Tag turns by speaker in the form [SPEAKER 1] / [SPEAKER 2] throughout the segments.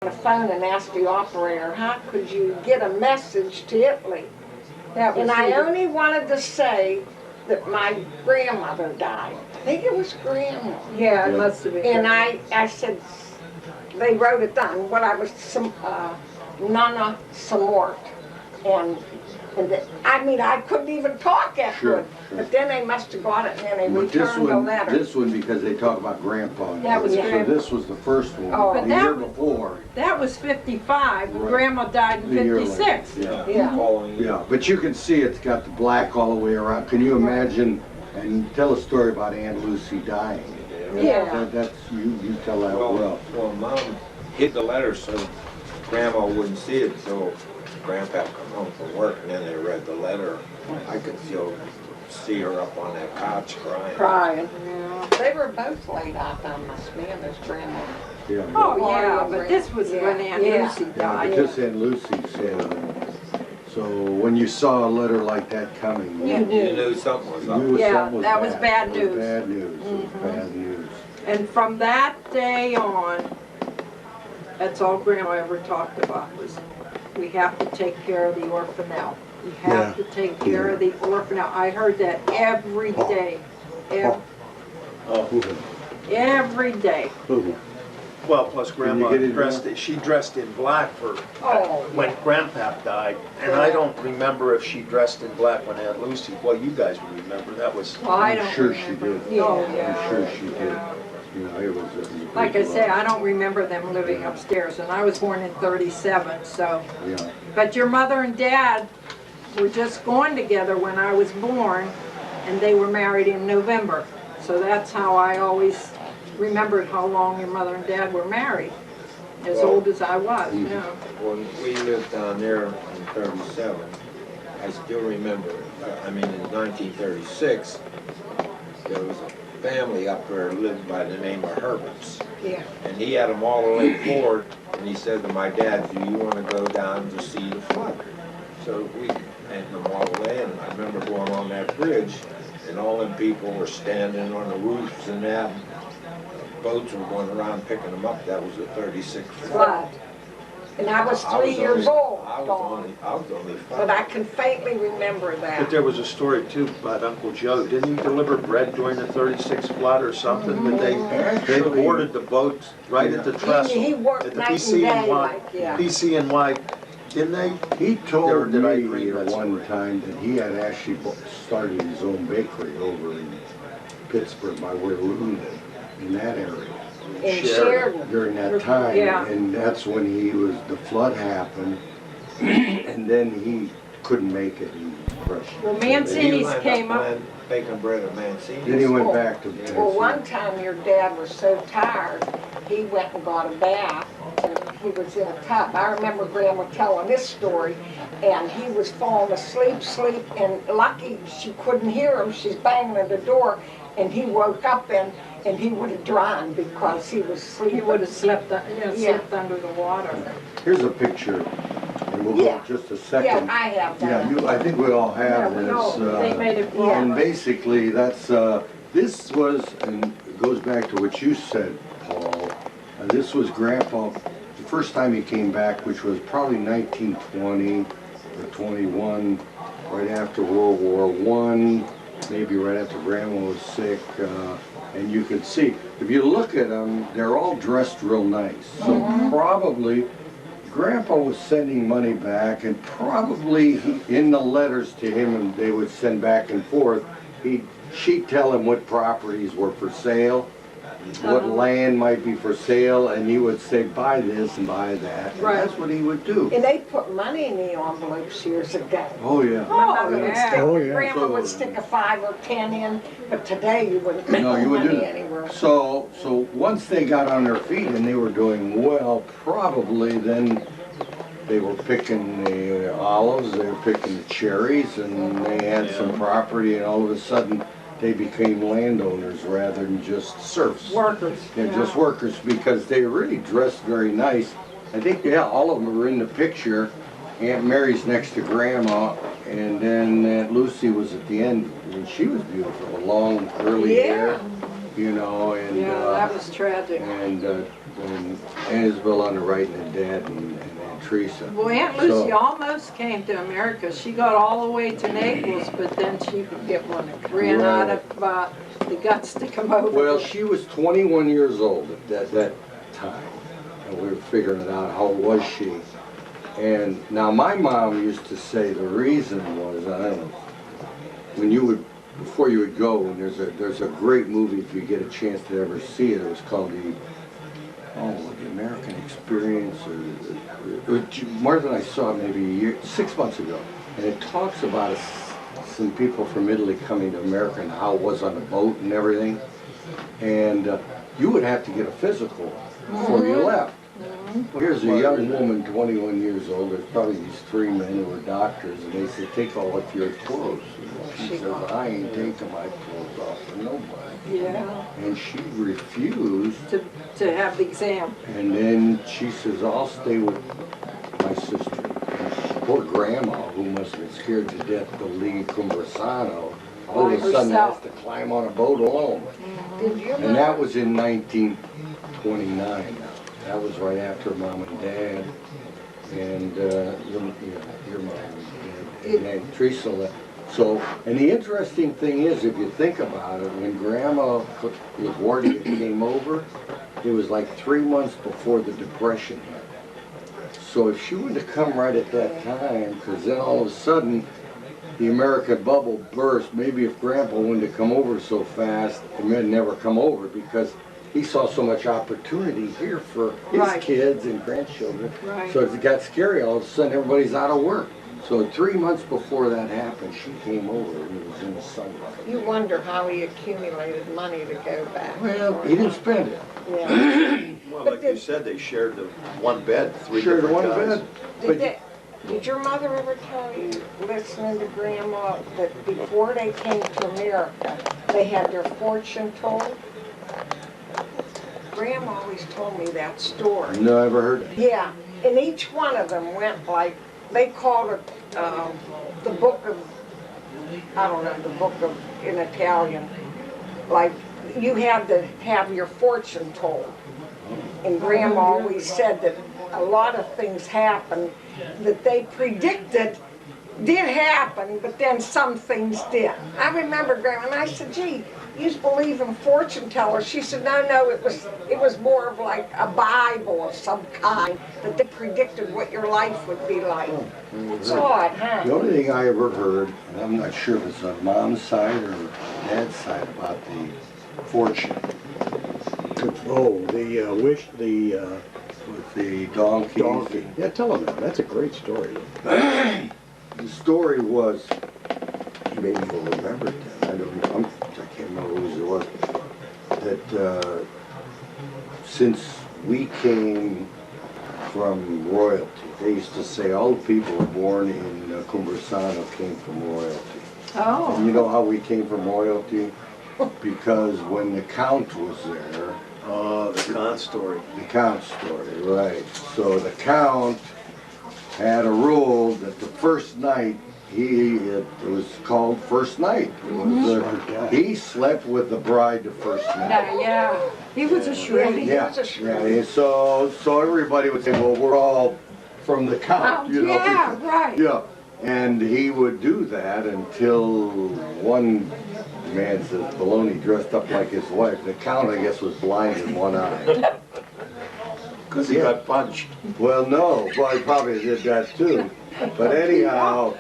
[SPEAKER 1] the phone and asked the operator, how could you get a message to Italy? And I only wanted to say that my grandmother died. I think it was grandma.
[SPEAKER 2] Yeah, it must have been.
[SPEAKER 1] And I said, they wrote it down, what I was, Nana Samort. I mean, I couldn't even talk after
[SPEAKER 3] Sure,
[SPEAKER 1] it.
[SPEAKER 3] sure.
[SPEAKER 1] But then they must have got it and then they
[SPEAKER 3] But
[SPEAKER 1] returned the letter.
[SPEAKER 3] this one, because they talk about Grandpa.
[SPEAKER 2] That was
[SPEAKER 3] so
[SPEAKER 2] Grandpa.
[SPEAKER 3] this was the first one.
[SPEAKER 1] Oh.
[SPEAKER 3] The
[SPEAKER 2] But that
[SPEAKER 3] year
[SPEAKER 2] was-
[SPEAKER 3] before.
[SPEAKER 2] That was 55, and
[SPEAKER 3] Right.
[SPEAKER 2] Grandma died in
[SPEAKER 3] The year later,
[SPEAKER 2] 56.
[SPEAKER 3] Yeah.
[SPEAKER 1] Yeah.
[SPEAKER 4] Following year.
[SPEAKER 3] Yeah, but you can see it's got the black all the way around. Can you imagine, and tell a story about Aunt Lucy dying?
[SPEAKER 1] Yeah.
[SPEAKER 3] That's, you tell that well.
[SPEAKER 4] Well, Mom hid the letter so Grandma wouldn't see it until Grandpa come home from work, and then they read the letter. I could still see her up on that couch crying.
[SPEAKER 1] Crying. They were both laid out on my Spanish grandma.
[SPEAKER 3] Yeah.
[SPEAKER 2] Oh, yeah, but this was when Aunt Lucy
[SPEAKER 3] Yeah,
[SPEAKER 2] died.
[SPEAKER 3] but this Aunt Lucy said, so when you saw a letter like that coming,
[SPEAKER 2] You
[SPEAKER 4] You
[SPEAKER 2] knew.
[SPEAKER 4] knew something was up.
[SPEAKER 3] knew
[SPEAKER 2] Yeah,
[SPEAKER 3] something
[SPEAKER 2] that was bad
[SPEAKER 3] It was
[SPEAKER 2] news.
[SPEAKER 3] bad news, it was bad news.
[SPEAKER 2] And from that day on, that's all Grandma ever talked about was, we have to take care of the orphanelle. We have to take care of the orphanelle. I heard that every day. Every day.
[SPEAKER 5] Well, plus Grandma
[SPEAKER 3] get it
[SPEAKER 5] she dressed in black for
[SPEAKER 1] Oh,
[SPEAKER 5] when Grandpa died, and I don't remember if she dressed in black when Aunt Lucy. Well, you guys would remember that was.
[SPEAKER 2] Well, I
[SPEAKER 3] I'm
[SPEAKER 2] don't
[SPEAKER 3] sure
[SPEAKER 2] remember.
[SPEAKER 3] she did.
[SPEAKER 2] Oh,
[SPEAKER 3] I'm
[SPEAKER 2] yeah.
[SPEAKER 3] sure she did.
[SPEAKER 2] Yeah.
[SPEAKER 3] You know, it was a
[SPEAKER 2] Like I
[SPEAKER 3] big
[SPEAKER 2] say,
[SPEAKER 3] loss.
[SPEAKER 2] I don't remember them living upstairs, and I was born in 37, so.
[SPEAKER 3] Yeah,
[SPEAKER 2] But your mother and dad were just going together when I was born, and they were married in November. So that's how I always remembered how long your mother and dad were married, as
[SPEAKER 4] Well,
[SPEAKER 2] old as I was, you know.
[SPEAKER 4] When we lived down there in 37, I still remember, I mean, in 1936, there was a family up there who lived by the name of Herberts.
[SPEAKER 1] yeah.
[SPEAKER 4] And he had them all the way forward, and he said to my dad, do you want to go down to see the flood? So we had them all the way, and I remember going on that bridge, and all them people were standing on the roofs and that. Boats were going around picking them up. That was the 36 flood.
[SPEAKER 1] Flood. And I was 3 years old,
[SPEAKER 4] I was
[SPEAKER 1] Dawn.
[SPEAKER 4] only 5.
[SPEAKER 1] But I can faintly remember
[SPEAKER 5] But
[SPEAKER 1] that.
[SPEAKER 5] there was a story too about Uncle Joe. Didn't he deliver bread during the 36 flood or something? But they
[SPEAKER 3] Actually-
[SPEAKER 5] boarded the boats right at the trestle.
[SPEAKER 1] He worked
[SPEAKER 5] at the
[SPEAKER 1] night and
[SPEAKER 5] PCNY.
[SPEAKER 1] day, like, yeah.
[SPEAKER 5] PCNY, didn't they?
[SPEAKER 3] he told
[SPEAKER 5] Or did I
[SPEAKER 3] me
[SPEAKER 5] read that
[SPEAKER 3] one
[SPEAKER 5] story?
[SPEAKER 3] time that he had actually started his own bakery over in Pittsburgh by where Loon lived, in that area.
[SPEAKER 1] In
[SPEAKER 5] Sheridan.
[SPEAKER 1] Sheridan.
[SPEAKER 3] During that time,
[SPEAKER 2] Yeah.
[SPEAKER 3] and that's when the flood happened, and then he couldn't make it, he crushed it.
[SPEAKER 2] Well,
[SPEAKER 4] Did he
[SPEAKER 2] Mancini's
[SPEAKER 4] wind
[SPEAKER 2] came up.
[SPEAKER 4] baking bread at Mancini's?
[SPEAKER 3] Then he went back to
[SPEAKER 1] Well, one time your dad was so tired, he went and got a bath, and he was in a tub. I remember Grandma telling this story, and he was falling asleep, and lucky she couldn't hear him. She's banging at the door, and he woke up and he would have drowned because he was
[SPEAKER 2] He
[SPEAKER 1] sleeping.
[SPEAKER 2] would have slept,
[SPEAKER 1] Yeah.
[SPEAKER 2] slept under the water.
[SPEAKER 3] Here's a picture, and we'll go
[SPEAKER 1] Yeah.
[SPEAKER 3] in just a
[SPEAKER 1] Yeah,
[SPEAKER 3] second.
[SPEAKER 1] I have
[SPEAKER 3] Yeah,
[SPEAKER 1] that.
[SPEAKER 3] I think we all have
[SPEAKER 2] Yeah, we
[SPEAKER 3] this.
[SPEAKER 2] all, they made it for
[SPEAKER 3] And
[SPEAKER 2] us.
[SPEAKER 3] basically, that's, this was, and it goes back to what you said, Paul. This was Grandpa, the first time he came back, which was probably 1920 or 21, right after World War I, maybe right after Grandma was sick. And you can see, if you look at them, they're all dressed real nice. So probably Grandpa was sending money back, and probably in the letters to him, and they would send back and forth, she'd tell him what properties were for sale, what land might be for sale, and he would say, buy this and buy that. And
[SPEAKER 2] Right.
[SPEAKER 3] that's what he would do.
[SPEAKER 1] And they put money in the envelopes years ago.
[SPEAKER 3] Oh, yeah.
[SPEAKER 1] My mother would
[SPEAKER 2] yeah.
[SPEAKER 1] stick,
[SPEAKER 3] Oh, yeah.
[SPEAKER 1] Grandma would stick a 5 or 10 in, but today you wouldn't put
[SPEAKER 3] No, you would do
[SPEAKER 1] money
[SPEAKER 3] that.
[SPEAKER 1] anywhere.
[SPEAKER 3] So once they got on their feet and they were doing well, probably then they were picking the olives, they were picking the cherries, and they had some property, and all of a sudden they became landowners rather than just serfs.
[SPEAKER 2] Workers.
[SPEAKER 3] They're just workers, because they really dressed very nice. I think, yeah, all of them were in the picture. Aunt Mary's next to Grandma, and then Aunt Lucy was at the end, and she was beautiful, long curly
[SPEAKER 1] Yeah.
[SPEAKER 3] hair. you know, and
[SPEAKER 2] Yeah, that was tragic.
[SPEAKER 3] and Isabel underwriting and Dad and Aunt Teresa.
[SPEAKER 2] Well, Aunt Lucy
[SPEAKER 3] So-
[SPEAKER 2] almost came to America. She got all the way to Naples, but then she
[SPEAKER 1] Get one.
[SPEAKER 2] ran out
[SPEAKER 3] Right.
[SPEAKER 2] of the guts to come over.
[SPEAKER 3] Well, she was 21 years old at that time, and we were figuring it out. How was she? And now my mom used to say the reason was, I don't know, when you would, before you would go, and there's a great movie if you get a chance to ever see it. It was called the American Experience, or more than I saw it maybe 6 months ago, and it talks about some people from Italy coming to America and how it was on the boat and everything, and you would have to get a physical before you left. Well, here's a young woman, 21 years old. There's probably these 3 men who were doctors, and they said, "Take all of your clothes." She says, "I ain't taking my clothes off for nobody."
[SPEAKER 2] Yeah,
[SPEAKER 3] And she refused,
[SPEAKER 2] to have the exam.
[SPEAKER 3] and then she says, "I'll stay with my sister." And poor grandma, who must have been scared to death to leave Conversano, all of a
[SPEAKER 2] By
[SPEAKER 3] sudden has
[SPEAKER 2] herself.
[SPEAKER 3] to climb on a boat alone.
[SPEAKER 1] Did you
[SPEAKER 3] And that was in 1929 now. That was right after Mom and Dad, and your mom and Dad, and then Teresa left. So, and the interesting thing is, if you think about it, when Grandma LaGuardia came over, it was like 3 months before the Depression hit. So if she would have come right at that time, because then all of a sudden, the American bubble burst. Maybe if Grandpa wouldn't have come over so fast, it may never come over, because he saw so much opportunity here for his
[SPEAKER 2] Right.
[SPEAKER 3] kids and grandchildren.
[SPEAKER 2] Right.
[SPEAKER 3] So it got scary. All of a sudden, everybody's out of work. So 3 months before that happened, she came over, and it was in the sunlight.
[SPEAKER 1] You wonder how he accumulated money to go back.
[SPEAKER 3] Well, he didn't spend it.
[SPEAKER 1] Yeah.
[SPEAKER 5] Well,
[SPEAKER 1] But
[SPEAKER 5] like you
[SPEAKER 1] did-
[SPEAKER 5] said, they shared the one bed, 3
[SPEAKER 3] Shared
[SPEAKER 5] different
[SPEAKER 3] one
[SPEAKER 5] guys.
[SPEAKER 3] bed.
[SPEAKER 1] Did your mother ever tell you, listening to Grandma, that before they came to America, they had their fortune told? Grandma always told me that story.
[SPEAKER 3] No, I ever heard it.
[SPEAKER 1] Yeah, and each one of them went like, they called it the book of, I don't know, the book of, in Italian, like, you had to have your fortune told. And Grandma always said that a lot of things happened that they predicted did happen, but then some things didn't. I remember Grandma, and I said, "Gee, you believe in fortune tellers?" She said, "No, it was more of like a Bible of some kind that they predicted what your life would be like." It's odd, huh?
[SPEAKER 3] The only thing I ever heard, and I'm not sure if it's on Mom's side or Dad's side, about the fortune.
[SPEAKER 6] Oh, the wish, the
[SPEAKER 3] With the donkeys.
[SPEAKER 6] donkey. Yeah, tell them that. That's a great story.
[SPEAKER 3] The story was, maybe you'll remember it then, I can't remember whose it was, that since we came from royalty, they used to say all the people born in Conversano came from royalty.
[SPEAKER 2] Oh.
[SPEAKER 3] And you know how we came from royalty? Because when the Count was there,
[SPEAKER 5] Oh, the con story.
[SPEAKER 3] the Count story, right. So the Count had a rule that the first night, it was called first night. It was, he slept with the bride the first night.
[SPEAKER 2] Yeah, he was a shreddy.
[SPEAKER 3] Yeah,
[SPEAKER 1] was a shrewd.
[SPEAKER 3] yeah, and so everybody would say, well, we're all from the Count, you know.
[SPEAKER 2] Yeah,
[SPEAKER 3] because-
[SPEAKER 2] right.
[SPEAKER 3] Yeah, and he would do that until one man says, Baloney dressed up like his wife. The Count, I guess, was blind in one eye.
[SPEAKER 5] Because he got punched.
[SPEAKER 3] Well, no, well, he probably did that too. But anyhow,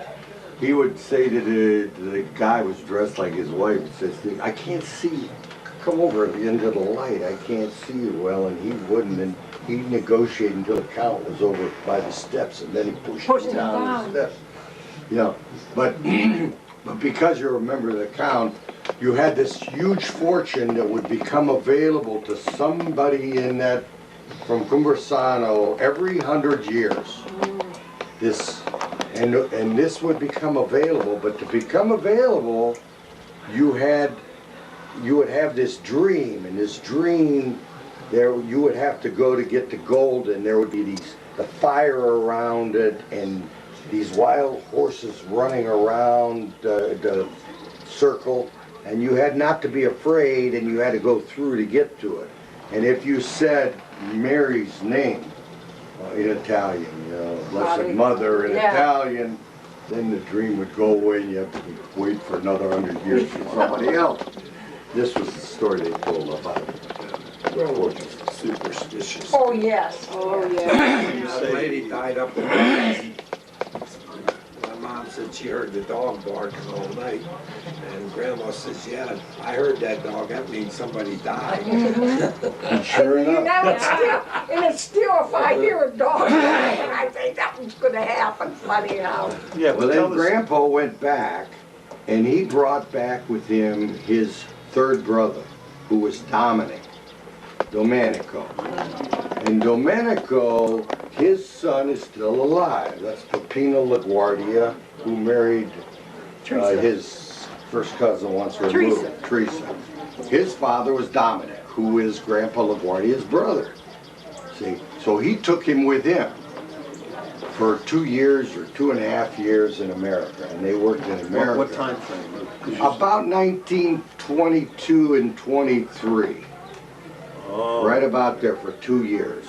[SPEAKER 3] he would say to the guy who was dressed like his wife, he says, "I can't see you. Come over into the light. I can't see you well." And he wouldn't. And he negotiated until the Count was over by the steps, and then he pushed him down the steps. Yeah, but but because you're a member of the Count, you had this huge fortune that would become available to somebody in that, from Conversano, every 100 years. This, and this would become available, but to become available, you would have this dream, and this dream, there you would have to go to get the gold, and there would be the fire around it, and these wild horses running around the circle, and you had not to be afraid, and you had to go through to get to it. And if you said Mary's name in Italian, Blessed Mother in
[SPEAKER 2] Yeah.
[SPEAKER 3] Italian, then the dream would go away and you have to wait for another 100 years for somebody else. This was the story they told about it.
[SPEAKER 4] Superstitious.
[SPEAKER 1] Oh, yes.
[SPEAKER 2] Oh, yeah.
[SPEAKER 4] A lady died up in the My mom said she heard the dog barking all night. And Grandma says, yeah, I heard that dog. That means somebody died.
[SPEAKER 3] And sure
[SPEAKER 1] You
[SPEAKER 3] enough,
[SPEAKER 1] know, it's still, if I hear a dog barking, I think something's gonna happen, funny how.
[SPEAKER 5] Yeah,
[SPEAKER 3] well, then Grandpa went back, and he brought back with him his third brother, who was Domenico. And Domenico, his son is still alive. That's Peppino LaGuardia, who married his first cousin once removed, Teresa. His father was Dominic, who is Grandpa LaGuardia's brother. See, so he took him with him for 2 years or 2.5 years in America, and they worked in America.
[SPEAKER 5] What time frame?
[SPEAKER 3] About 1922 and 23.
[SPEAKER 5] Oh.
[SPEAKER 3] Right about there for 2 years.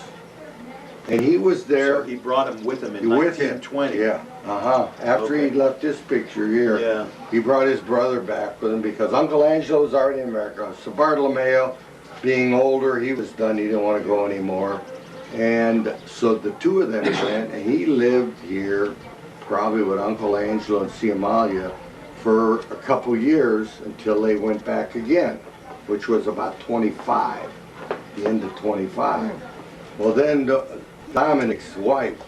[SPEAKER 3] And he was there.
[SPEAKER 5] So he brought him with him in
[SPEAKER 3] with him.
[SPEAKER 5] 1920.
[SPEAKER 3] Yeah, After he left this picture here,
[SPEAKER 5] Yeah.
[SPEAKER 3] he brought his brother back with him because Uncle Angelo was already in America. So Bartolomeo, being older, he was done. He didn't want to go anymore. And so the two of them went, and he lived here probably with Uncle Angelo and Ciamalia for a couple years until they went back again, which was about 25, the end of 25. Well, then Dominic's wife,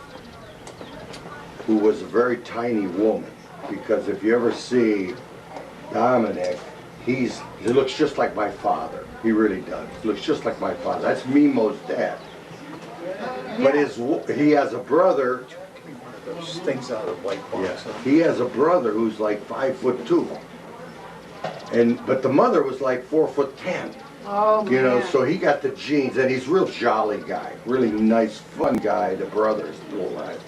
[SPEAKER 3] who was a very tiny woman, because if you ever see Dominic, he looks just like my father. He really does. He looks just like my father. That's Mimo's dad. But he has a brother.
[SPEAKER 5] Those things out of white box.
[SPEAKER 3] Yeah, he has a brother who's like 5'2", but the mother was like 4'10".
[SPEAKER 2] Oh,
[SPEAKER 3] You know,
[SPEAKER 2] man.
[SPEAKER 3] so he got the genes, and he's a real jolly guy, really nice, fun guy. The brother's still alive,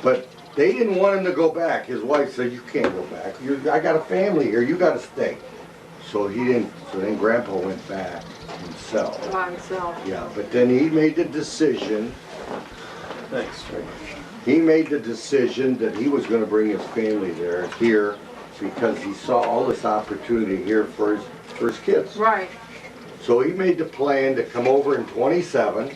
[SPEAKER 3] but they didn't want him to go back. His wife said, "You can't go back. I got a family here. You got to stay." So he didn't. So then Grandpa went back himself.
[SPEAKER 2] By himself.
[SPEAKER 3] Yeah, but then he made the decision.
[SPEAKER 5] Thanks.
[SPEAKER 3] He made the decision that he was going to bring his family here, because he saw all this opportunity here for his kids.
[SPEAKER 2] Right.
[SPEAKER 3] So he made the plan to come over in 27.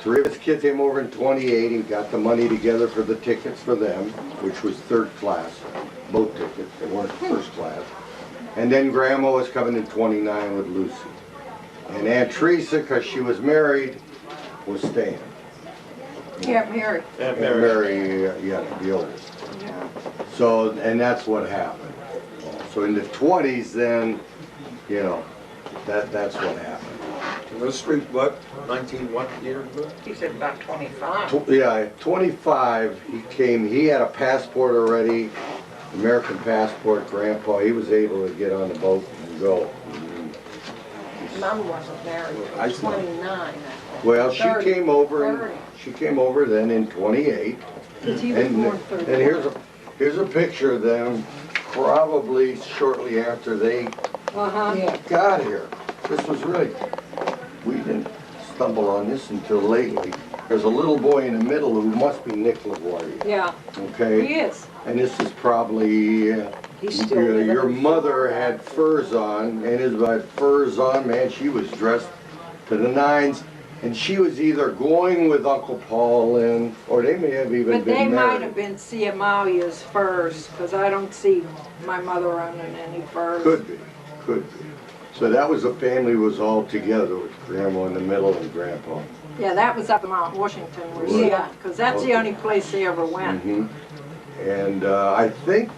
[SPEAKER 3] 3 of his kids came over in 28. He got the money together for the tickets for them, which was 3rd class, boat tickets. They weren't 1st class. And then Grandma was coming in 29 with Lucy. And Aunt Teresa, because she was married, was staying.
[SPEAKER 2] Yeah, Mary.
[SPEAKER 5] And
[SPEAKER 3] And
[SPEAKER 5] Mary.
[SPEAKER 3] yeah, the oldest.
[SPEAKER 2] Yeah.
[SPEAKER 3] So, and that's what happened. So in the 20s then, you know, that's what happened.
[SPEAKER 4] The street, what?
[SPEAKER 5] 19 what year?
[SPEAKER 1] He said about 25.
[SPEAKER 3] Yeah, 25, he came, he had a passport already, American passport, Grandpa, he was able to get on the boat and go.
[SPEAKER 1] Mom wasn't married,
[SPEAKER 4] I
[SPEAKER 1] she was
[SPEAKER 4] know.
[SPEAKER 1] 29.
[SPEAKER 3] Well, she
[SPEAKER 1] 30,
[SPEAKER 3] came over,
[SPEAKER 1] 30.
[SPEAKER 3] she came over then in 28.
[SPEAKER 2] Because he was
[SPEAKER 3] And
[SPEAKER 2] born 30.
[SPEAKER 3] here's a picture of them probably shortly after they
[SPEAKER 2] Uh-huh.
[SPEAKER 1] Yeah.
[SPEAKER 3] got here. This was really, we didn't stumble on this until lately. There's a little boy in the middle who must be Nick LaGuardia,
[SPEAKER 2] Yeah,
[SPEAKER 3] okay?
[SPEAKER 2] he is.
[SPEAKER 3] And this is probably,
[SPEAKER 1] He's still living
[SPEAKER 3] your
[SPEAKER 1] in
[SPEAKER 3] mother had furs on, and Isabel had furs on, man, she was dressed to the nines. And she was either going with Uncle Paul in, or they may have even
[SPEAKER 2] But they
[SPEAKER 3] been
[SPEAKER 2] might have
[SPEAKER 3] married.
[SPEAKER 2] been Ciamalia's furs, because I don't see my mother owning any furs.
[SPEAKER 3] Could be. So that was the family was all together with Grandma in the middle and Grandpa.
[SPEAKER 2] Yeah, that was up in Mount Washington,
[SPEAKER 1] Yeah.
[SPEAKER 2] because that's the only place they ever went.
[SPEAKER 3] Mhm. And I think,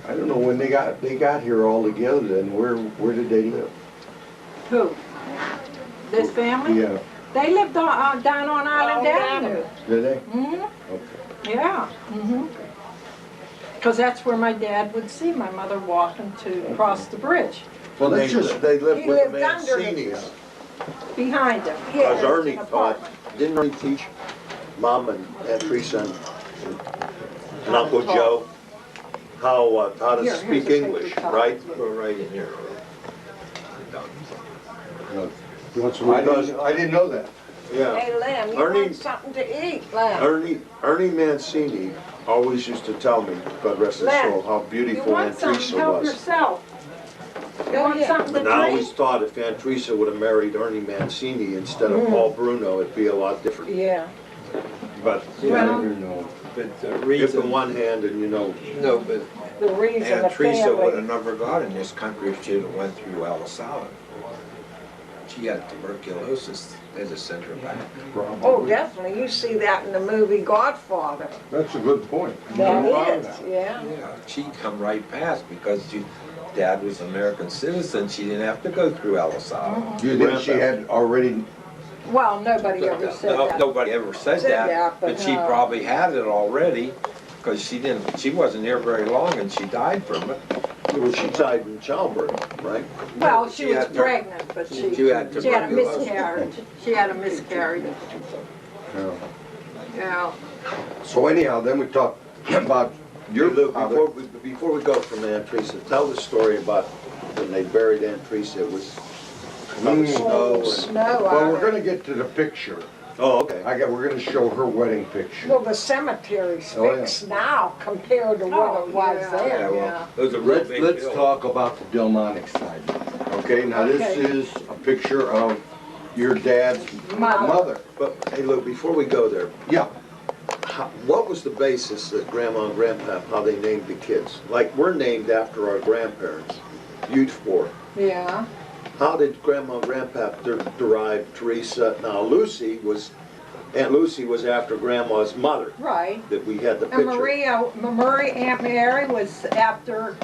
[SPEAKER 3] I don't know when they got here all together then, where did they live?
[SPEAKER 2] Who? This family?
[SPEAKER 3] Yeah,
[SPEAKER 2] They lived down on Island Avenue.
[SPEAKER 3] did they?
[SPEAKER 2] hmm
[SPEAKER 3] Okay.
[SPEAKER 2] Yeah. Because that's where my dad would see my mother walking to cross the bridge,
[SPEAKER 3] Well,
[SPEAKER 5] They
[SPEAKER 3] that's just,
[SPEAKER 5] lived
[SPEAKER 1] He
[SPEAKER 5] with
[SPEAKER 1] lived under the-
[SPEAKER 5] Mancini's.
[SPEAKER 2] behind him.
[SPEAKER 5] Because
[SPEAKER 1] Yeah,
[SPEAKER 5] Ernie
[SPEAKER 2] an
[SPEAKER 5] taught,
[SPEAKER 2] apartment.
[SPEAKER 5] didn't Ernie teach Mom and Aunt Teresa and Uncle Joe? how to
[SPEAKER 2] Here,
[SPEAKER 5] speak
[SPEAKER 2] here's a paper
[SPEAKER 5] English,
[SPEAKER 2] towel.
[SPEAKER 5] right?
[SPEAKER 4] Go right in here.
[SPEAKER 6] You want some?
[SPEAKER 3] I didn't know that.
[SPEAKER 5] Yeah.
[SPEAKER 1] Hey, Lem, you
[SPEAKER 5] Ernie-
[SPEAKER 1] want something to eat, Lem?
[SPEAKER 5] Ernie Mancini always used to tell me, God rest his soul, how
[SPEAKER 2] You
[SPEAKER 5] beautiful
[SPEAKER 2] want
[SPEAKER 5] Aunt
[SPEAKER 2] something,
[SPEAKER 5] Teresa
[SPEAKER 2] help
[SPEAKER 5] was.
[SPEAKER 2] yourself. You
[SPEAKER 1] Go
[SPEAKER 2] want
[SPEAKER 1] ahead.
[SPEAKER 2] something to
[SPEAKER 5] And I always
[SPEAKER 2] drink?
[SPEAKER 5] thought if Aunt Teresa would have married Ernie Mancini instead of Paul Bruno, it'd be a lot different.
[SPEAKER 1] Yeah.
[SPEAKER 5] But,
[SPEAKER 3] I
[SPEAKER 2] Well-
[SPEAKER 3] never know.
[SPEAKER 4] But the
[SPEAKER 5] if in
[SPEAKER 4] reason,
[SPEAKER 5] one hand and you know,
[SPEAKER 4] no, but
[SPEAKER 1] The reason the
[SPEAKER 4] Aunt Teresa would have
[SPEAKER 1] family,
[SPEAKER 4] never got in this country if she'd have went through Ellis Island. She had tuberculosis, they just sent her back.
[SPEAKER 1] oh, definitely, you see that in the movie Godfather.
[SPEAKER 3] That's a good point.
[SPEAKER 1] That
[SPEAKER 3] Never thought of
[SPEAKER 1] is,
[SPEAKER 3] that.
[SPEAKER 1] yeah.
[SPEAKER 4] Yeah, she come right past because Dad was an American citizen, she didn't have to go through Ellis Island.
[SPEAKER 3] Do you think she had already,
[SPEAKER 2] Well, nobody ever said
[SPEAKER 4] No,
[SPEAKER 2] that.
[SPEAKER 4] nobody ever said
[SPEAKER 1] Said
[SPEAKER 4] that,
[SPEAKER 1] that, but
[SPEAKER 4] but she
[SPEAKER 2] no.
[SPEAKER 4] probably had it already, because she wasn't here very long and she died from it.
[SPEAKER 5] well, she died in childbirth, right?
[SPEAKER 2] Well, she
[SPEAKER 4] She
[SPEAKER 2] was
[SPEAKER 4] had
[SPEAKER 2] pregnant, but
[SPEAKER 4] She had
[SPEAKER 2] she had a
[SPEAKER 4] tuberculosis.
[SPEAKER 2] miscarriage. She had a miscarriage,
[SPEAKER 3] no.
[SPEAKER 2] yeah.
[SPEAKER 3] So anyhow, then we talked about your
[SPEAKER 5] Luke,
[SPEAKER 3] father.
[SPEAKER 5] before we go from Aunt Teresa, tell the story about when they buried Aunt Teresa. It was about the snow
[SPEAKER 1] Oh,
[SPEAKER 5] and,
[SPEAKER 1] snow
[SPEAKER 3] Well,
[SPEAKER 1] out
[SPEAKER 3] we're
[SPEAKER 1] there.
[SPEAKER 3] gonna get to the picture.
[SPEAKER 5] oh, okay.
[SPEAKER 3] We're gonna show her wedding picture.
[SPEAKER 1] Well, the cemetery's
[SPEAKER 3] Oh, yeah.
[SPEAKER 1] fixed now compared to what
[SPEAKER 2] Oh,
[SPEAKER 1] it was
[SPEAKER 2] yeah.
[SPEAKER 1] then.
[SPEAKER 4] Yeah,
[SPEAKER 2] Yeah.
[SPEAKER 4] well, it was a real big
[SPEAKER 3] Let's
[SPEAKER 4] deal.
[SPEAKER 3] talk about the Delmonic side. Okay, now this
[SPEAKER 2] Okay.
[SPEAKER 3] is a picture of your dad's mother.
[SPEAKER 5] But, hey, Luke, before we go there,
[SPEAKER 3] Yeah,
[SPEAKER 5] what was the basis that Grandma and Grandpa, how they named the kids? Like, we're named after our grandparents, you four.
[SPEAKER 2] Yeah,
[SPEAKER 5] How did Grandma and Grandpa derive Teresa? Now, Aunt Lucy was after Grandma's mother,
[SPEAKER 2] right.
[SPEAKER 5] that we had the
[SPEAKER 2] And
[SPEAKER 5] picture.
[SPEAKER 2] Aunt Mary was after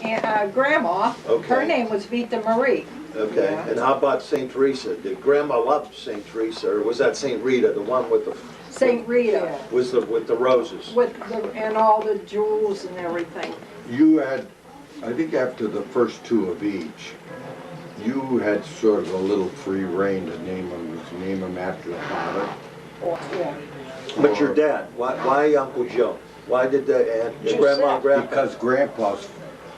[SPEAKER 2] Grandma. Her
[SPEAKER 5] Okay.
[SPEAKER 2] name was Vita Marie.
[SPEAKER 5] Okay,
[SPEAKER 2] Yeah.
[SPEAKER 5] and how about Saint Teresa? Did Grandma love Saint Teresa, or was that Saint Rita, the one with the,
[SPEAKER 2] Saint Rita,
[SPEAKER 5] with the roses?
[SPEAKER 2] and all the jewels and everything.
[SPEAKER 3] you had, I think after the first two of each, you had sort of a little free reign to name them after the father.
[SPEAKER 1] Oh, yeah.
[SPEAKER 5] But your dad, why Uncle Joe? Why did Grandma and Grandpa?
[SPEAKER 3] Because Grandpa's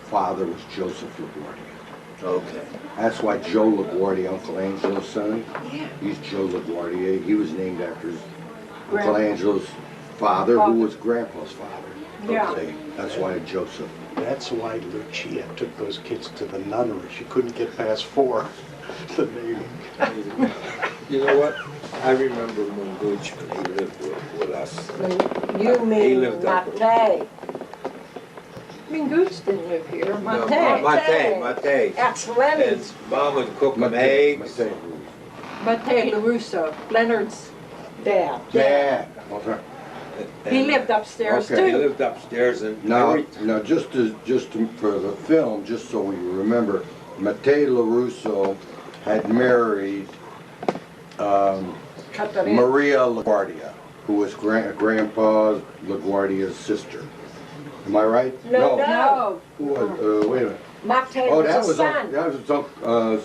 [SPEAKER 3] father was Joseph LaGuardia.
[SPEAKER 5] Okay.
[SPEAKER 3] That's why Joe LaGuardia, Uncle Angelo's son,
[SPEAKER 2] Yeah.
[SPEAKER 3] he's Joe LaGuardia. He was named after his
[SPEAKER 2] Grandpa.
[SPEAKER 3] Uncle Angelo's father, who was Grandpa's father.
[SPEAKER 2] Yeah.
[SPEAKER 3] Okay, that's why Joseph.
[SPEAKER 6] That's why Lucia took those kids to the nunnery. She couldn't get past 4, the naming.
[SPEAKER 4] You know what? I remember when Gooch, when he lived with us.
[SPEAKER 1] You
[SPEAKER 4] He
[SPEAKER 1] mean
[SPEAKER 4] lived up with-
[SPEAKER 1] Mate.
[SPEAKER 2] I mean, Gooch didn't live here.
[SPEAKER 4] No,
[SPEAKER 2] Mate.
[SPEAKER 4] Mate.
[SPEAKER 1] That's
[SPEAKER 4] And
[SPEAKER 1] Lenny's.
[SPEAKER 4] Mom would cook them eggs.
[SPEAKER 2] Mate LaRusso, Leonard's dad.
[SPEAKER 3] Dad. Okay.
[SPEAKER 2] He
[SPEAKER 4] and-
[SPEAKER 2] lived upstairs
[SPEAKER 4] Okay, he
[SPEAKER 2] too.
[SPEAKER 4] lived upstairs and
[SPEAKER 3] Now, for the film, just so we remember, Matteo LaRusso had married
[SPEAKER 1] Cut that in.
[SPEAKER 3] Maria LaGuardia, who was Grandpa LaGuardia's sister. Am I right?
[SPEAKER 1] No.
[SPEAKER 2] No,
[SPEAKER 3] Who was, wait a minute.
[SPEAKER 1] Mate
[SPEAKER 3] Oh,
[SPEAKER 1] was a son.
[SPEAKER 3] that was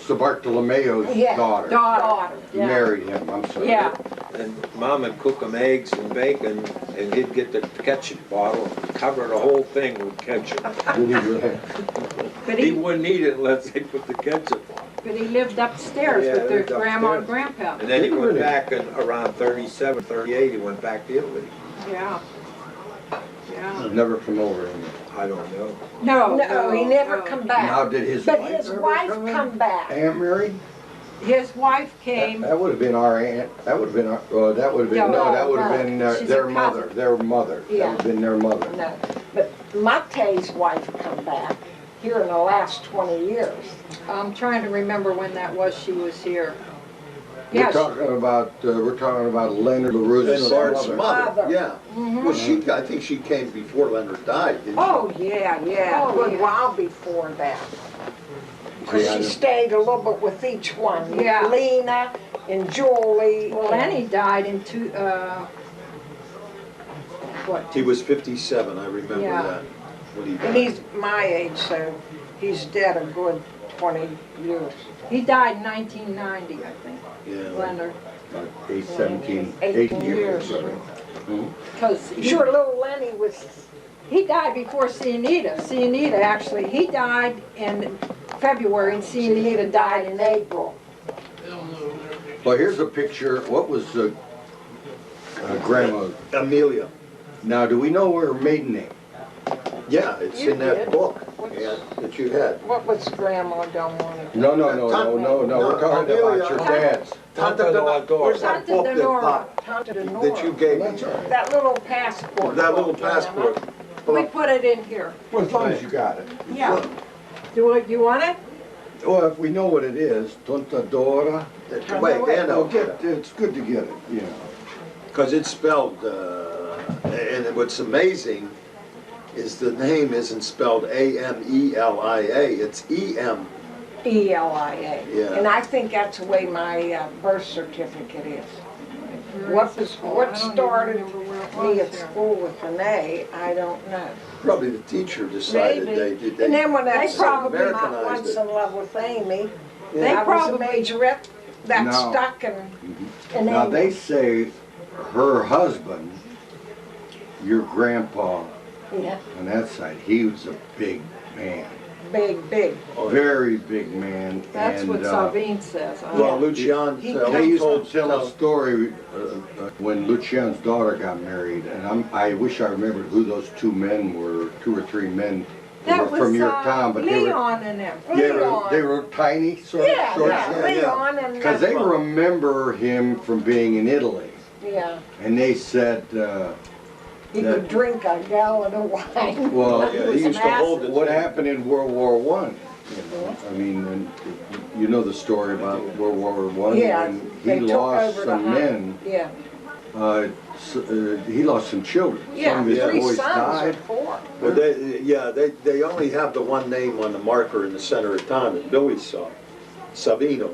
[SPEAKER 3] Bartolomeo's
[SPEAKER 1] Yeah.
[SPEAKER 3] daughter.
[SPEAKER 2] daughter. Yeah.
[SPEAKER 3] Married him, I'm sorry.
[SPEAKER 2] Yeah,
[SPEAKER 4] And Mom would cook them eggs and bacon, and he'd get the ketchup bottle, cover the whole thing with ketchup.
[SPEAKER 3] Did he really?
[SPEAKER 2] but
[SPEAKER 4] He
[SPEAKER 2] he,
[SPEAKER 4] wouldn't eat it unless they put the ketchup on.
[SPEAKER 2] but he lived upstairs
[SPEAKER 4] Yeah,
[SPEAKER 2] with
[SPEAKER 4] he
[SPEAKER 2] their
[SPEAKER 4] lived
[SPEAKER 2] grandma and
[SPEAKER 4] upstairs.
[SPEAKER 2] grandpa.
[SPEAKER 4] And then he went
[SPEAKER 3] Really?
[SPEAKER 4] back in around 37, 38, he went back to Italy.
[SPEAKER 2] Yeah. Yeah.
[SPEAKER 3] Never come over anymore.
[SPEAKER 4] I don't know.
[SPEAKER 1] No, he never come back.
[SPEAKER 3] Now, did his
[SPEAKER 1] But
[SPEAKER 3] wife
[SPEAKER 1] his
[SPEAKER 3] ever
[SPEAKER 1] wife
[SPEAKER 3] come in?
[SPEAKER 1] come back.
[SPEAKER 3] Aunt Mary?
[SPEAKER 2] His wife came,
[SPEAKER 3] That would have been our aunt, that would have been, that would have been, no, that would have been
[SPEAKER 2] She's
[SPEAKER 3] their
[SPEAKER 2] a
[SPEAKER 3] mother,
[SPEAKER 2] cousin.
[SPEAKER 3] their mother. That
[SPEAKER 1] Yeah.
[SPEAKER 3] would have been their mother.
[SPEAKER 1] No, but Mate's wife come back here in the last 20 years.
[SPEAKER 2] I'm trying to remember when that was she was here.
[SPEAKER 3] We're
[SPEAKER 2] Yeah,
[SPEAKER 3] talking about Leonard
[SPEAKER 5] And
[SPEAKER 3] LaRusso's
[SPEAKER 5] Larry's
[SPEAKER 3] mother.
[SPEAKER 5] mother, yeah.
[SPEAKER 2] Mhm.
[SPEAKER 5] Well, I think she came before Leonard died, didn't she?
[SPEAKER 1] Oh, yeah,
[SPEAKER 2] Oh,
[SPEAKER 1] a good
[SPEAKER 2] yeah.
[SPEAKER 1] while before that. Because
[SPEAKER 3] Yeah, I
[SPEAKER 1] she
[SPEAKER 3] know.
[SPEAKER 1] stayed a little bit with each one. with
[SPEAKER 2] Yeah.
[SPEAKER 1] Lena and Julie.
[SPEAKER 2] well, Lenny died in what?
[SPEAKER 5] He was 57, I remember
[SPEAKER 2] Yeah.
[SPEAKER 5] that. When he
[SPEAKER 1] And
[SPEAKER 5] died.
[SPEAKER 1] he's my age, so he's dead a good 20 years.
[SPEAKER 2] He died in 1990, I think,
[SPEAKER 5] Yeah.
[SPEAKER 2] Leonard.
[SPEAKER 3] About 18
[SPEAKER 1] 18
[SPEAKER 3] years
[SPEAKER 1] years.
[SPEAKER 3] ago.
[SPEAKER 2] Because
[SPEAKER 1] Sure, little Lenny was
[SPEAKER 2] He died before Cianita. Cianita, actually, he died in February and Cianita died in April.
[SPEAKER 3] Well, here's a picture. What was Grandma?
[SPEAKER 5] Amelia.
[SPEAKER 3] Now, do we know her maiden name?
[SPEAKER 5] Yeah, it's
[SPEAKER 1] You
[SPEAKER 5] in that
[SPEAKER 1] did.
[SPEAKER 5] book that you had.
[SPEAKER 1] What was Grandma Delmonic?
[SPEAKER 3] No. We're talking
[SPEAKER 5] Amelia.
[SPEAKER 3] about your dad's.
[SPEAKER 5] Tante Denora. Where's that
[SPEAKER 2] Tante
[SPEAKER 5] book that
[SPEAKER 2] Denora.
[SPEAKER 5] Pop,
[SPEAKER 1] Tante
[SPEAKER 5] that you
[SPEAKER 1] Denora.
[SPEAKER 5] gave me?
[SPEAKER 3] That's all right.
[SPEAKER 1] That little passport.
[SPEAKER 5] That little
[SPEAKER 1] book, Grandma.
[SPEAKER 5] passport.
[SPEAKER 2] We put it in here.
[SPEAKER 3] Well, as long as you got it.
[SPEAKER 2] Yeah. You want it?
[SPEAKER 3] Well, if we know what it is, Tontadora.
[SPEAKER 5] Wait, Dan, I'll get it.
[SPEAKER 3] It's good to get it, you know.
[SPEAKER 5] Because it's spelled, and what's amazing is the name isn't spelled A-M-E-L-I-A, it's E-M.
[SPEAKER 1] E-L-I-A.
[SPEAKER 5] Yeah.
[SPEAKER 1] And I think that's the way my birth certificate is. What started me at school with an A, I don't know.
[SPEAKER 5] Probably the teacher decided
[SPEAKER 1] Maybe. And then when I
[SPEAKER 2] They probably
[SPEAKER 1] not once in love with Amy,
[SPEAKER 2] They
[SPEAKER 1] I was a
[SPEAKER 2] probably-
[SPEAKER 1] majorette that
[SPEAKER 3] No.
[SPEAKER 1] stuck in
[SPEAKER 3] Now,
[SPEAKER 1] Amy.
[SPEAKER 3] they say her husband, your grandpa,
[SPEAKER 1] Yeah,
[SPEAKER 3] on that side, he was a big man.
[SPEAKER 1] big.
[SPEAKER 3] Very big man.
[SPEAKER 2] That's
[SPEAKER 3] and,
[SPEAKER 2] what Salvine says.
[SPEAKER 5] Well, Lucian,
[SPEAKER 1] He
[SPEAKER 3] They used to
[SPEAKER 1] told-
[SPEAKER 3] tell a story when Lucian's daughter got married, and I wish I remembered who those two men were, 2 or 3 men who
[SPEAKER 2] That
[SPEAKER 3] were
[SPEAKER 2] was
[SPEAKER 3] from your town, but they were,
[SPEAKER 2] Leon and them.
[SPEAKER 3] they were tiny, sort of,
[SPEAKER 1] Yeah,
[SPEAKER 3] short,
[SPEAKER 1] yeah, Leon and.
[SPEAKER 3] because they remember him from being in Italy,
[SPEAKER 1] Yeah,
[SPEAKER 3] and they said,
[SPEAKER 1] he
[SPEAKER 3] That-
[SPEAKER 1] could drink a gallon of wine.
[SPEAKER 3] well,
[SPEAKER 5] yeah, he used to hold it.
[SPEAKER 3] what happened in World War I? I mean, and you know the story about World War I,
[SPEAKER 1] Yeah,
[SPEAKER 3] when
[SPEAKER 1] they
[SPEAKER 3] he
[SPEAKER 1] took
[SPEAKER 3] lost
[SPEAKER 1] over
[SPEAKER 3] some
[SPEAKER 1] the
[SPEAKER 3] men.
[SPEAKER 1] Yeah,
[SPEAKER 3] He lost some children.
[SPEAKER 1] yeah,
[SPEAKER 3] Some of his
[SPEAKER 1] 3
[SPEAKER 3] boys
[SPEAKER 1] sons or
[SPEAKER 3] died.
[SPEAKER 1] 4.
[SPEAKER 5] But they only have the one name on the marker in the center of town that Billy saw, Savino.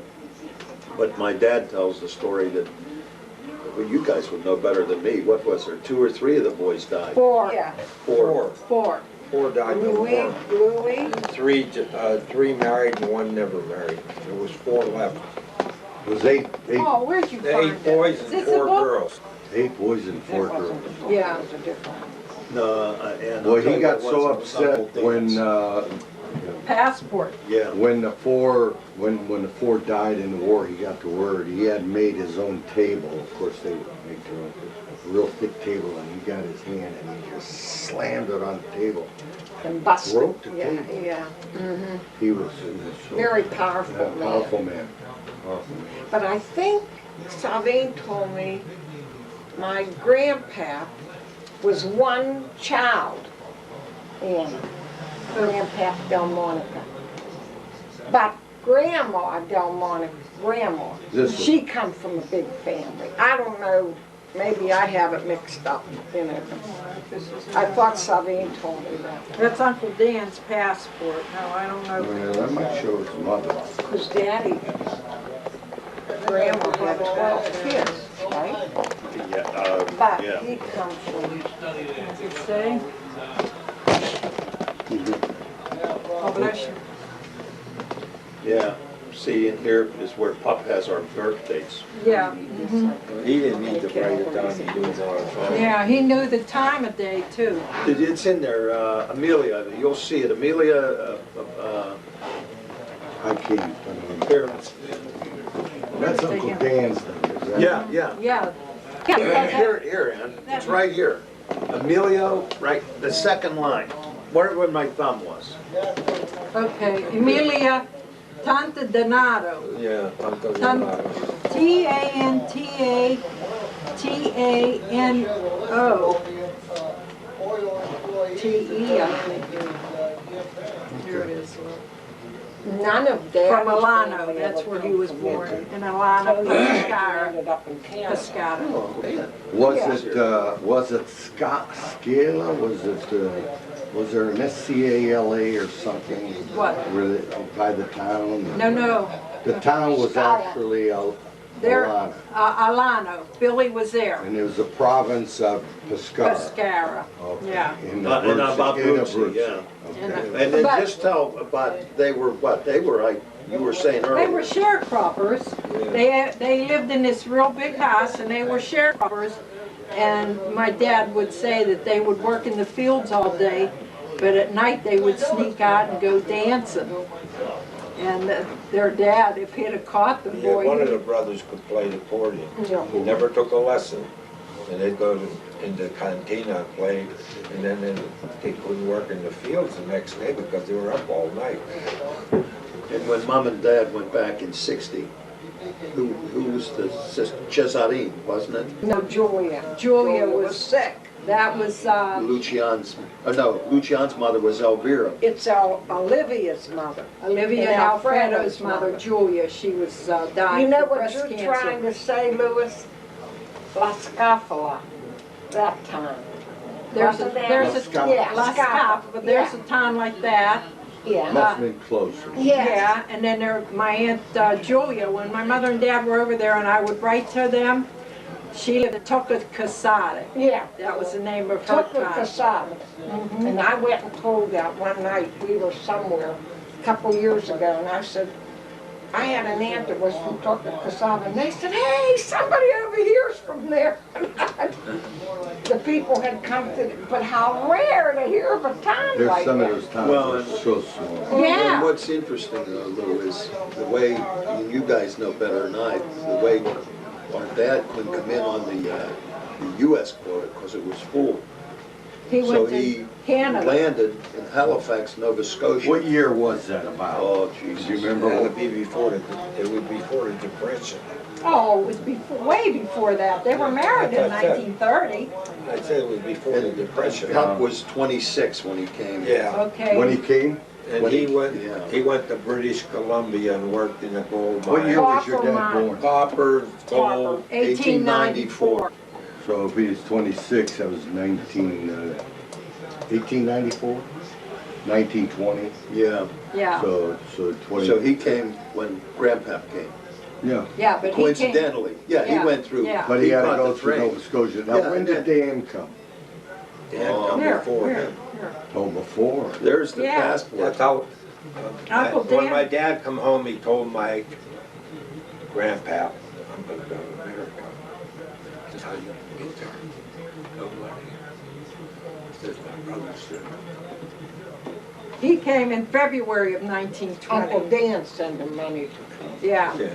[SPEAKER 5] But my dad tells the story that, well, you guys would know better than me. What was there, 2 or 3 of the boys died?
[SPEAKER 2] 4.
[SPEAKER 1] Yeah,
[SPEAKER 5] 4.
[SPEAKER 2] 4.
[SPEAKER 4] 4 died in the war.
[SPEAKER 1] Louis,
[SPEAKER 4] 3 married and 1 never married. There was 4 left.
[SPEAKER 3] It was 8
[SPEAKER 2] Oh, where'd you find
[SPEAKER 4] 8
[SPEAKER 2] that?
[SPEAKER 4] boys
[SPEAKER 2] Is
[SPEAKER 4] and
[SPEAKER 2] this a
[SPEAKER 4] 4
[SPEAKER 2] book?
[SPEAKER 4] girls.
[SPEAKER 3] 8 boys and 4
[SPEAKER 1] that
[SPEAKER 3] girls.
[SPEAKER 1] wasn't the book,
[SPEAKER 2] Yeah.
[SPEAKER 1] it was a different one.
[SPEAKER 5] No, and I'll
[SPEAKER 3] Well,
[SPEAKER 5] tell
[SPEAKER 3] he
[SPEAKER 5] you
[SPEAKER 3] got
[SPEAKER 5] what
[SPEAKER 3] so
[SPEAKER 5] was, it was Uncle
[SPEAKER 3] upset when,
[SPEAKER 5] Dan's.
[SPEAKER 2] Passport.
[SPEAKER 5] Yeah.
[SPEAKER 3] when the 4 died in the war, he got the word. He had made his own table. Of course, they would make their own, a real thick table, and he got his hand and he just slammed it on the table.
[SPEAKER 1] And busted.
[SPEAKER 3] Broke the
[SPEAKER 1] Yeah,
[SPEAKER 3] table.
[SPEAKER 1] yeah.
[SPEAKER 3] He was so,
[SPEAKER 1] Very powerful
[SPEAKER 3] yeah,
[SPEAKER 1] man.
[SPEAKER 3] powerful man. Powerful man.
[SPEAKER 1] But I think Salvine told me my grandpa was one child in Grandpa Delmonica. But Grandma Delmonica, Grandma,
[SPEAKER 3] This one.
[SPEAKER 1] she come from a big family. I don't know, maybe I have it mixed up, you know. I thought Salvine told me that.
[SPEAKER 2] That's Uncle Dan's passport. No, I don't know.
[SPEAKER 3] Well, that might show his mother.
[SPEAKER 1] Because Daddy, Grandma had 12 kids, right? But
[SPEAKER 5] Yeah.
[SPEAKER 1] he comes from,
[SPEAKER 2] Does it say? Oh, bless you.
[SPEAKER 5] Yeah. See, in here is where Pop has our birthdays.
[SPEAKER 2] Yeah.
[SPEAKER 4] He didn't need to write it down, he knew it on his phone.
[SPEAKER 2] Yeah, he knew the time of day too.
[SPEAKER 5] It's in there, Amelia, you'll see it. Amelia,
[SPEAKER 3] I can't.
[SPEAKER 5] here.
[SPEAKER 3] That's Uncle Dan's thing, is that?
[SPEAKER 5] Yeah.
[SPEAKER 2] Yeah.
[SPEAKER 5] Here, Ann, it's right here. Amelia, right, the second line, where my thumb was.
[SPEAKER 2] Okay, Emilia Tantadanato.
[SPEAKER 4] Yeah, Tante
[SPEAKER 2] Tan-
[SPEAKER 4] Denora.
[SPEAKER 2] Tantadano. T-E, I think. Here it is.
[SPEAKER 1] none of Daddy's
[SPEAKER 2] From Alano,
[SPEAKER 1] family
[SPEAKER 2] that's
[SPEAKER 1] ever
[SPEAKER 2] where
[SPEAKER 1] come
[SPEAKER 2] he was
[SPEAKER 1] from
[SPEAKER 2] born,
[SPEAKER 1] Italy.
[SPEAKER 2] in Alano,
[SPEAKER 1] He
[SPEAKER 2] Pescara.
[SPEAKER 1] ended up in Canada.
[SPEAKER 2] Pescara.
[SPEAKER 3] Was it Scala? Was there an SCALA or something?
[SPEAKER 2] What?
[SPEAKER 3] By the town?
[SPEAKER 2] No.
[SPEAKER 3] The town was
[SPEAKER 1] Scala.
[SPEAKER 3] actually
[SPEAKER 2] There,
[SPEAKER 3] Alana,
[SPEAKER 2] Alano, Billy was there.
[SPEAKER 3] and it was the province of Pescara.
[SPEAKER 2] Pescara,
[SPEAKER 3] Okay.
[SPEAKER 2] yeah.
[SPEAKER 3] In
[SPEAKER 5] In Abruzzi, yeah.
[SPEAKER 3] Okay.
[SPEAKER 5] And then
[SPEAKER 2] But-
[SPEAKER 5] just tell about, they were like, you were saying earlier.
[SPEAKER 2] They were sharecroppers. They lived in this real big house and they were sharecroppers. And my dad would say that they would work in the fields all day, but at night they would sneak out and go dancing. And their dad, if he'd have caught the
[SPEAKER 4] Yeah,
[SPEAKER 2] boy,
[SPEAKER 4] one of the brothers could play the accordion. He never took a lesson. And they'd go in the cantina and play, and then they couldn't work in the fields the next day because they were up all night.
[SPEAKER 5] And when Mom and Dad went back in '60, who was the sister? Cesarine, wasn't it?
[SPEAKER 1] No, Julia.
[SPEAKER 2] Julia
[SPEAKER 1] was
[SPEAKER 2] was,
[SPEAKER 1] sick.
[SPEAKER 2] that was,
[SPEAKER 5] Lucian's mother was Elvira.
[SPEAKER 1] It's Olivia's mother.
[SPEAKER 2] Olivia and Alfredo's mother, Julia. She was dying
[SPEAKER 1] You know
[SPEAKER 2] of
[SPEAKER 1] what
[SPEAKER 2] breast
[SPEAKER 1] you're
[SPEAKER 2] cancer.
[SPEAKER 1] trying to say, Louis? La Scafola, that time.
[SPEAKER 2] There's a,
[SPEAKER 1] Wasn't that-
[SPEAKER 2] there's a,
[SPEAKER 1] Yeah,
[SPEAKER 2] La
[SPEAKER 1] Scapa,
[SPEAKER 2] Scapa, but there's
[SPEAKER 1] yeah.
[SPEAKER 2] a town like that.
[SPEAKER 1] Yeah.
[SPEAKER 3] Must have been closer.
[SPEAKER 1] Yes.
[SPEAKER 2] Yeah, and then my Aunt Julia, when my mother and dad were over there and I would write to them, she lived in Toca Casada.
[SPEAKER 1] Yeah.
[SPEAKER 2] That was the name of her
[SPEAKER 1] Took the
[SPEAKER 2] town.
[SPEAKER 1] facade. And I went and told that one night, we were somewhere a couple years ago, and I said, I had an aunt that was from Toca Casada, and they said, hey, somebody over here's from there. The people had come to, but how rare to hear of a town
[SPEAKER 3] There's
[SPEAKER 1] like
[SPEAKER 3] some of
[SPEAKER 1] that.
[SPEAKER 3] those towns
[SPEAKER 5] Well,
[SPEAKER 3] that are
[SPEAKER 5] and-
[SPEAKER 3] so small.
[SPEAKER 2] Yeah.
[SPEAKER 5] And what's interesting though, Lou, is the way, and you guys know better than I, the way our dad couldn't come in on the US quota because it was full.
[SPEAKER 2] He
[SPEAKER 5] So
[SPEAKER 2] went
[SPEAKER 5] he
[SPEAKER 2] to Canada.
[SPEAKER 5] landed in Halifax, Nova Scotia.
[SPEAKER 3] What year was that about?
[SPEAKER 5] Oh,
[SPEAKER 3] Do
[SPEAKER 5] Jesus.
[SPEAKER 3] you
[SPEAKER 4] It
[SPEAKER 3] remember?
[SPEAKER 4] would be before it would be before the Depression.
[SPEAKER 2] Oh, it was way before that. They were married in
[SPEAKER 4] I thought so.
[SPEAKER 2] 1930.
[SPEAKER 4] I'd say it was before the Depression.
[SPEAKER 5] Huck was 26 when he came.
[SPEAKER 4] Yeah,
[SPEAKER 2] Okay.
[SPEAKER 3] When he came?
[SPEAKER 4] and
[SPEAKER 5] When
[SPEAKER 4] he
[SPEAKER 5] he-
[SPEAKER 4] went,
[SPEAKER 5] yeah.
[SPEAKER 4] he went to British Columbia and worked in a gold
[SPEAKER 3] What year
[SPEAKER 4] mine.
[SPEAKER 3] was your dad born?
[SPEAKER 4] Copper, gold,
[SPEAKER 2] 1894.
[SPEAKER 3] So if he was 26, that was 1894? 1920?
[SPEAKER 5] Yeah.
[SPEAKER 2] Yeah.
[SPEAKER 3] So 20.
[SPEAKER 5] So he came when Grandpap came.
[SPEAKER 3] Yeah.
[SPEAKER 2] Yeah, but he came.
[SPEAKER 5] Coincidentally. Yeah, he
[SPEAKER 2] Yeah,
[SPEAKER 5] went through.
[SPEAKER 2] yeah.
[SPEAKER 3] But he had to
[SPEAKER 5] caught
[SPEAKER 3] go
[SPEAKER 5] the
[SPEAKER 3] through
[SPEAKER 5] train.
[SPEAKER 3] Nova Scotia. Now,
[SPEAKER 5] Yeah,
[SPEAKER 3] when did Dan come?
[SPEAKER 4] Dad come
[SPEAKER 2] Here,
[SPEAKER 4] before
[SPEAKER 2] here,
[SPEAKER 4] him.
[SPEAKER 2] here.
[SPEAKER 3] Oh, before.
[SPEAKER 5] There's the
[SPEAKER 2] Yeah.
[SPEAKER 5] passport.
[SPEAKER 4] That's how,
[SPEAKER 2] Uncle
[SPEAKER 4] when
[SPEAKER 2] Dan.
[SPEAKER 4] my dad come home, he told my grandpa, I'm gonna go to America. That's how you get there. No money. Says my brother said.
[SPEAKER 2] He came in February of
[SPEAKER 1] Uncle
[SPEAKER 2] 1920.
[SPEAKER 1] Dan sent him money to come.
[SPEAKER 2] Yeah.
[SPEAKER 4] Yeah.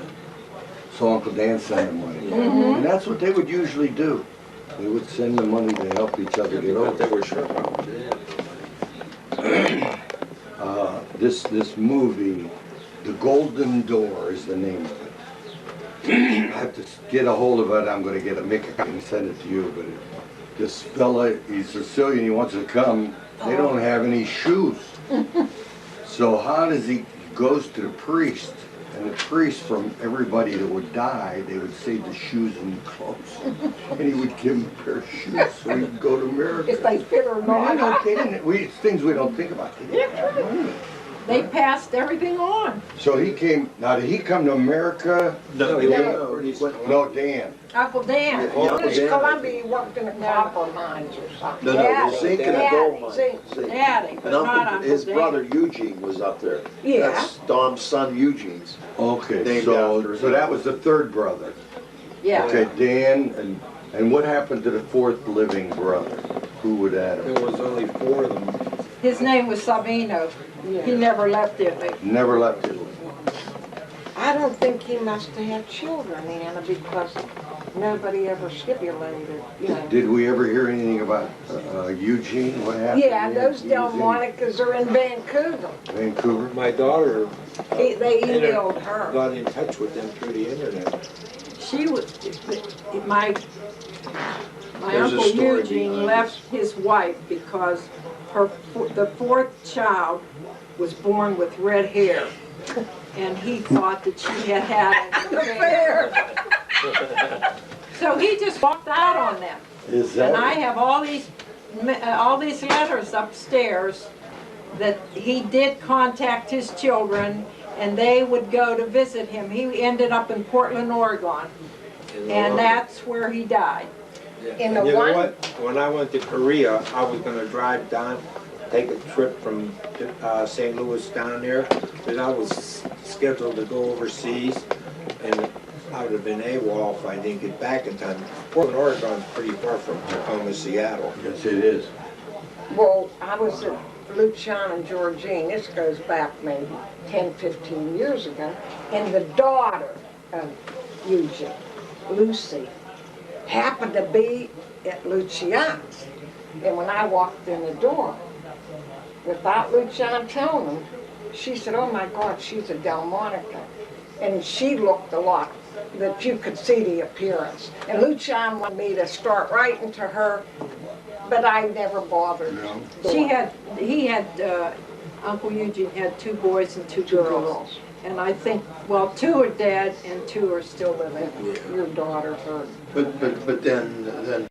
[SPEAKER 3] So Uncle Dan sent him money.
[SPEAKER 2] Mm-hmm.
[SPEAKER 3] And that's what they would usually do. They would send the money to help each other get
[SPEAKER 4] But they
[SPEAKER 3] over.
[SPEAKER 4] were sure about it.
[SPEAKER 3] This movie, The Golden Door is the name of it. I have to get a hold of it. I'm going to get a make a copy and send it to you. But this fella, he's Sicilian. He wants to come. They don't have any shoes. So how does he goes to the priest? And the priest, from everybody that would die, they would save the shoes and clothes. And he would give him a pair of shoes so he could go to America.
[SPEAKER 1] If they fit or
[SPEAKER 3] I mean,
[SPEAKER 1] not.
[SPEAKER 3] they didn't, it's things we don't think about. They didn't have money.
[SPEAKER 2] They passed everything on.
[SPEAKER 3] So he came, now did he come to America?
[SPEAKER 4] No, he
[SPEAKER 5] No,
[SPEAKER 4] went
[SPEAKER 5] he
[SPEAKER 4] to
[SPEAKER 5] went-
[SPEAKER 3] No, Dan.
[SPEAKER 2] Uncle Dan.
[SPEAKER 5] Yeah.
[SPEAKER 1] British
[SPEAKER 5] Dan, I
[SPEAKER 1] Columbia,
[SPEAKER 5] think.
[SPEAKER 1] he worked in the copper mines or something.
[SPEAKER 5] No,
[SPEAKER 2] Yeah,
[SPEAKER 5] the zinc and the
[SPEAKER 1] yeah,
[SPEAKER 5] gold mine.
[SPEAKER 1] zinc.
[SPEAKER 5] Zinc.
[SPEAKER 2] Daddy, but
[SPEAKER 5] And
[SPEAKER 2] not
[SPEAKER 5] Uncle, his
[SPEAKER 2] Dan.
[SPEAKER 5] brother Eugene was up there.
[SPEAKER 1] Yeah.
[SPEAKER 5] That's Dom's son Eugene's.
[SPEAKER 3] Okay,
[SPEAKER 5] Named
[SPEAKER 3] so
[SPEAKER 5] after
[SPEAKER 3] so
[SPEAKER 5] him.
[SPEAKER 3] that was the third brother.
[SPEAKER 2] Yeah.
[SPEAKER 3] Okay, Dan, and what happened to the fourth living brother? Who would add him?
[SPEAKER 4] There was only 4 of them.
[SPEAKER 2] His name was Savino. He never left Italy.
[SPEAKER 3] Never left Italy.
[SPEAKER 1] I don't think he must have had children, Anna, because nobody ever stipulated, you know.
[SPEAKER 3] Did we ever hear anything about Eugene? What happened?
[SPEAKER 1] Yeah,
[SPEAKER 3] to him?
[SPEAKER 1] those
[SPEAKER 3] He was in
[SPEAKER 1] Delmonicas are in Vancouver.
[SPEAKER 3] Vancouver.
[SPEAKER 4] My daughter
[SPEAKER 1] They emailed her.
[SPEAKER 4] got in touch with them through the internet.
[SPEAKER 2] She was, my
[SPEAKER 5] There's a
[SPEAKER 2] Uncle
[SPEAKER 5] story
[SPEAKER 2] Eugene
[SPEAKER 5] behind
[SPEAKER 2] left his wife because the 4th child was born with red hair. And he thought that she had had an affair. So he just walked out on them.
[SPEAKER 3] Is
[SPEAKER 2] And I
[SPEAKER 3] that?
[SPEAKER 2] have all these letters upstairs that he did contact his children and they would go to visit him. He ended up in Portland, Oregon, and that's where he died.
[SPEAKER 1] In
[SPEAKER 4] And
[SPEAKER 1] the
[SPEAKER 4] you know
[SPEAKER 1] one-
[SPEAKER 4] what? When I went to Korea, I was gonna drive down, take a trip from St. Louis down there, because I was scheduled to go overseas, and I would have been AWOL if I didn't get back in time. Portland, Oregon's pretty far from Tacoma, Seattle.
[SPEAKER 3] Yes, it is.
[SPEAKER 1] Well, I was at Lucian and Georgine, this goes back maybe 10, 15 years ago, and the daughter of Eugene, Lucy, happened to be at Lucian's. And when I walked in the door, without Lucian telling them, she said, oh my God, she's a DELLAMONACHE. And she looked a lot, that you could see the appearance. And Lucian wanted me to start writing to her, but I never bothered.
[SPEAKER 3] No.
[SPEAKER 2] He had, Uncle Eugene had 2 boys and 2 girls. And I think, well, 2 are dead and 2 are still living.
[SPEAKER 1] Your daughter heard.
[SPEAKER 5] But then